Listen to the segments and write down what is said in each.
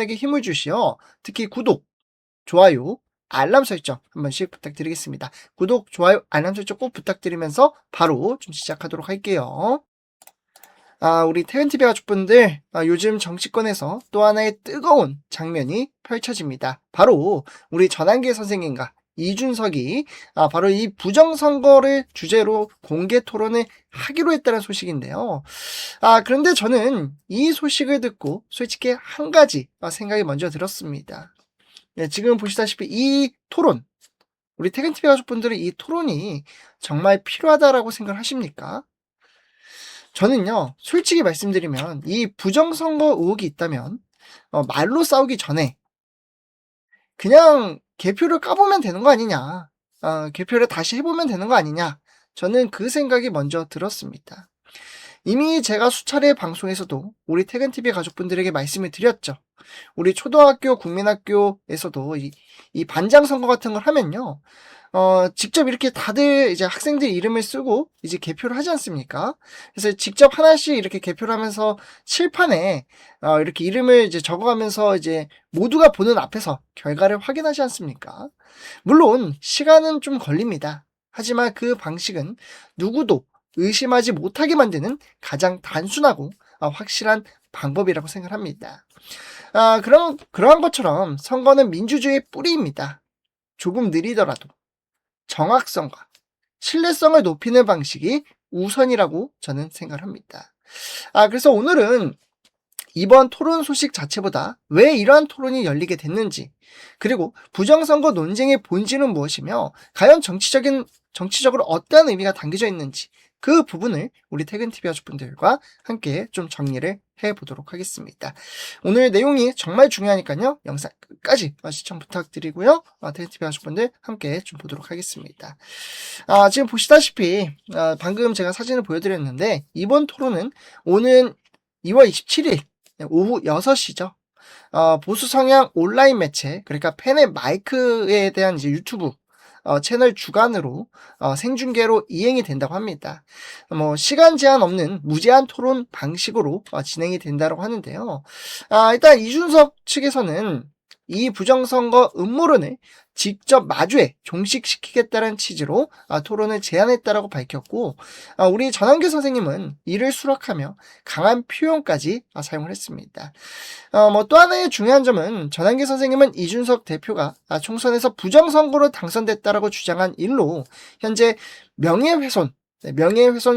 에게 힘을 주시어 특히 구독, 좋아요, 알람 설정 한 번씩 부탁드리겠습니다. 구독, 좋아요, 알람 설정 꼭 부탁드리면서 바로 좀 시작하도록 할게요. 우리 태연TV 가족분들, 요즘 정치권에서 또 하나의 뜨거운 장면이 펼쳐집니다. 바로 우리 전한계 선생님과 이준석이 바로 이 부정선거를 주제로 공개 토론을 하기로 했다는 소식인데요. 그런데 저는 이 소식을 듣고 솔직히 한 가지 생각이 먼저 들었습니다. 네, 지금 보시다시피 이 토론, 우리 태근TV 가족분들은 이 토론이 정말 필요하다라고 생각하십니까? 저는요, 솔직히 말씀드리면 이 부정선거 의혹이 있다면 말로 싸우기 전에 그냥 개표를 까보면 되는 거 아니냐, 개표를 다시 해보면 되는 거 아니냐, 저는 그 생각이 먼저 들었습니다. 이미 제가 수차례 방송에서도 우리 태근TV 가족분들에게 말씀을 드렸죠. 우리 초등학교, 국민학교에서도 이 반장 선거 같은 걸 하면요, 직접 이렇게 다들 이제 학생들 이름을 쓰고 이제 개표를 하지 않습니까? 그래서 직접 하나씩 이렇게 개표를 하면서 칠판에 이렇게 이름을 이제 적어가면서 이제 모두가 보는 앞에서 결과를 확인하지 않습니까? 물론 시간은 좀 걸립니다. 하지만 그 방식은 누구도 의심하지 못하게 만드는 가장 단순하고 확실한 방법이라고 생각합니다. 그러한 것처럼 선거는 민주주의의 뿌리입니다. 조금 느리더라도 정확성과 신뢰성을 높이는 방식이 우선이라고 저는 생각합니다. 그래서 오늘은 이번 토론 소식 자체보다 왜 이러한 토론이 열리게 됐는지, 그리고 부정선거 논쟁의 본질은 무엇이며 과연 정치적으로 어떠한 의미가 담겨져 있는지, 그 부분을 우리 태근TV 가족분들과 함께 좀 정리를 해보도록 하겠습니다. 오늘 내용이 정말 중요하니까요, 영상 끝까지 시청 부탁드리고요. 태근TV 가족분들 함께 좀 보도록 하겠습니다. 지금 보시다시피 방금 제가 사진을 보여드렸는데, 이번 토론은 오는 2월 27일 오후 6시죠. 보수 성향 온라인 매체, 그러니까 팬의 마이크에 대한 이제 유튜브 채널 주관으로 생중계로 이행이 된다고 합니다. 시간 제한 없는 무제한 토론 방식으로 진행이 된다고 하는데요. 일단 이준석 측에서는 이 부정선거 음모론을 직접 마주해 종식시키겠다는 취지로 토론을 제안했다라고 밝혔고, 우리 전한계 선생님은 이를 수락하며 강한 표현까지 사용을 했습니다. 또 하나의 중요한 점은 전한계 선생님은 이준석 대표가 총선에서 부정선거로 당선됐다라고 주장한 일로 현재 명예훼손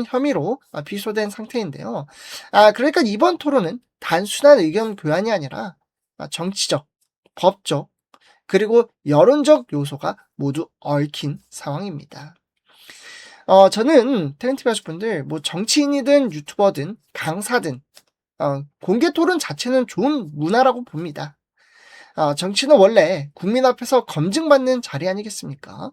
혐의로 비소된 상태인데요. 그러니까 이번 토론은 단순한 의견 교환이 아니라 정치적, 법적, 그리고 여론적 요소가 모두 얽힌 상황입니다. 저는 태근TV 가족분들, 정치인이든 유튜버든 강사든 공개 토론 자체는 좋은 문화라고 봅니다. 정치는 원래 국민 앞에서 검증받는 자리 아니겠습니까?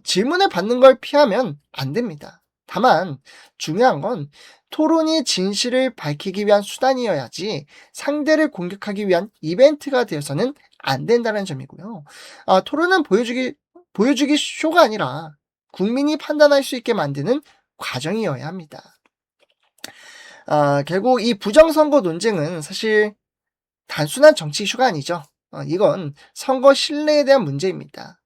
질문을 받는 걸 피하면 안 됩니다. 다만 중요한 건 토론이 진실을 밝히기 위한 수단이어야지 상대를 공격하기 위한 이벤트가 되어서는 안 된다는 점이고요. 토론은 보여주기 쇼가 아니라 국민이 판단할 수 있게 만드는 과정이어야 합니다. 결국 이 부정선거 논쟁은 사실 단순한 정치 이슈가 아니죠. 이건 선거 신뢰에 대한 문제입니다.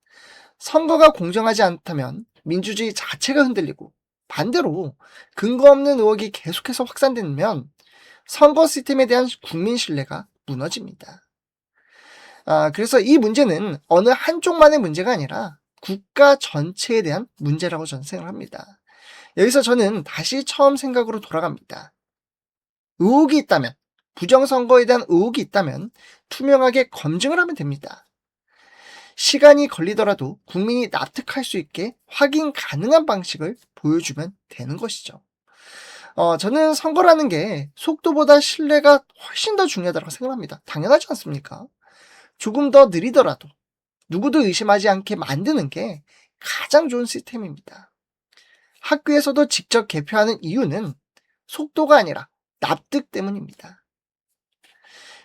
선거가 공정하지 않다면 민주주의 자체가 흔들리고, 반대로 근거 없는 의혹이 계속해서 확산되면 선거 시스템에 대한 국민 신뢰가 무너집니다. 그래서 이 문제는 어느 한쪽만의 문제가 아니라 국가 전체에 대한 문제라고 저는 생각합니다. 여기서 저는 다시 처음 생각으로 돌아갑니다. 의혹이 있다면, 부정선거에 대한 의혹이 있다면 투명하게 검증을 하면 됩니다. 시간이 걸리더라도 국민이 납득할 수 있게 확인 가능한 방식을 보여주면 되는 것이죠. 저는 선거라는 게 속도보다 신뢰가 훨씬 더 중요하다고 생각합니다. 당연하지 않습니까? 조금 더 느리더라도 누구도 의심하지 않게 만드는 게 가장 좋은 시스템입니다. 학교에서도 직접 개표하는 이유는 속도가 아니라 납득 때문입니다.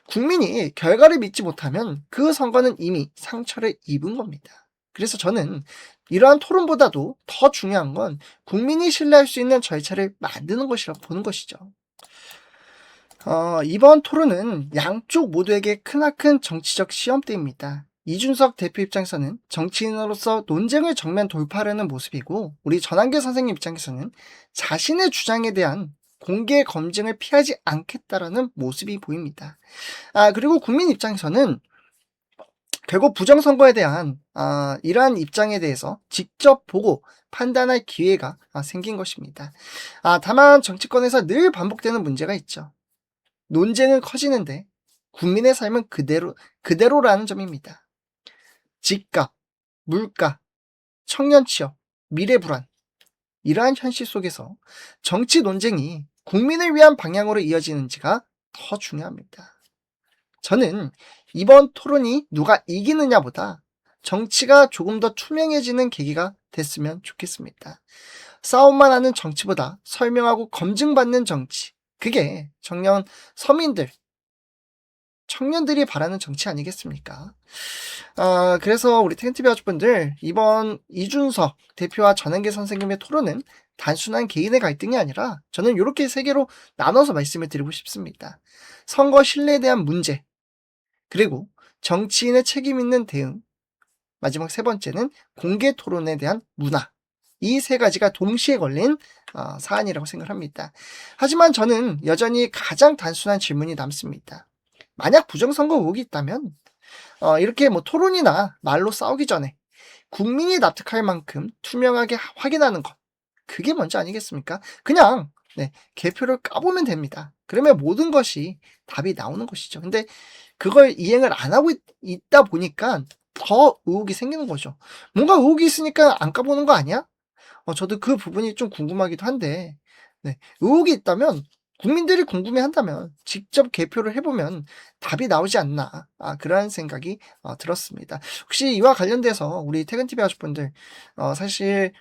국민이 결과를 믿지 못하면 그 선거는 이미 상처를 입은 겁니다. 그래서 저는 이러한 토론보다도 더 중요한 건 국민이 신뢰할 수 있는 절차를 만드는 것이라고 보는 것이죠. 이번 토론은 양쪽 모두에게 크나큰 정치적 시험대입니다. 이준석 대표 입장에서는 정치인으로서 논쟁을 정면 돌파하려는 모습이고, 우리 전한계 선생님 입장에서는 자신의 주장에 대한 공개 검증을 피하지 않겠다라는 모습이 보입니다. 그리고 국민 입장에서는 결국 부정선거에 대한 이러한 입장에 대해서 직접 보고 판단할 기회가 생긴 것입니다. 다만 정치권에서 늘 반복되는 문제가 있죠. 논쟁은 커지는데 국민의 삶은 그대로라는 점입니다. 집값, 물가, 청년 취업, 미래 불안, 이러한 현실 속에서 정치 논쟁이 국민을 위한 방향으로 이어지는지가 더 중요합니다. 저는 이번 토론이 누가 이기느냐보다 정치가 조금 더 투명해지는 계기가 됐으면 좋겠습니다. 싸움만 하는 정치보다 설명하고 검증받는 정치, 그게 정녕 서민들, 청년들이 바라는 정치 아니겠습니까? 그래서 우리 텐티비 가족분들, 이번 이준석 대표와 전한계 선생님의 토론은 단순한 개인의 갈등이 아니라 저는 이렇게 세 개로 나눠서 말씀을 드리고 싶습니다. 선거 신뢰에 대한 문제, 그리고 정치인의 책임 있는 대응, 마지막 세 번째는 공개 토론에 대한 문화. 이 세 가지가 동시에 걸린 사안이라고 생각합니다. 하지만 저는 여전히 가장 단순한 질문이 남습니다. 만약 부정선거 의혹이 있다면 이렇게 뭐 토론이나 말로 싸우기 전에 국민이 납득할 만큼 투명하게 확인하는 것, 그게 먼저 아니겠습니까? 그냥 개표를 까보면 됩니다. 그러면 모든 것이 답이 나오는 것이죠. 근데 그걸 이행을 안 하고 있다 보니까 더 의혹이 생기는 거죠. 뭔가 의혹이 있으니까 안 까보는 거 아니야? 저도 그 부분이 좀 궁금하기도 한데, 의혹이 있다면, 국민들이 궁금해한다면 직접 개표를 해보면 답이 나오지 않나, 그런 생각이 들었습니다. 혹시 이와 관련돼서 우리 퇴근TV 가족분들, 사실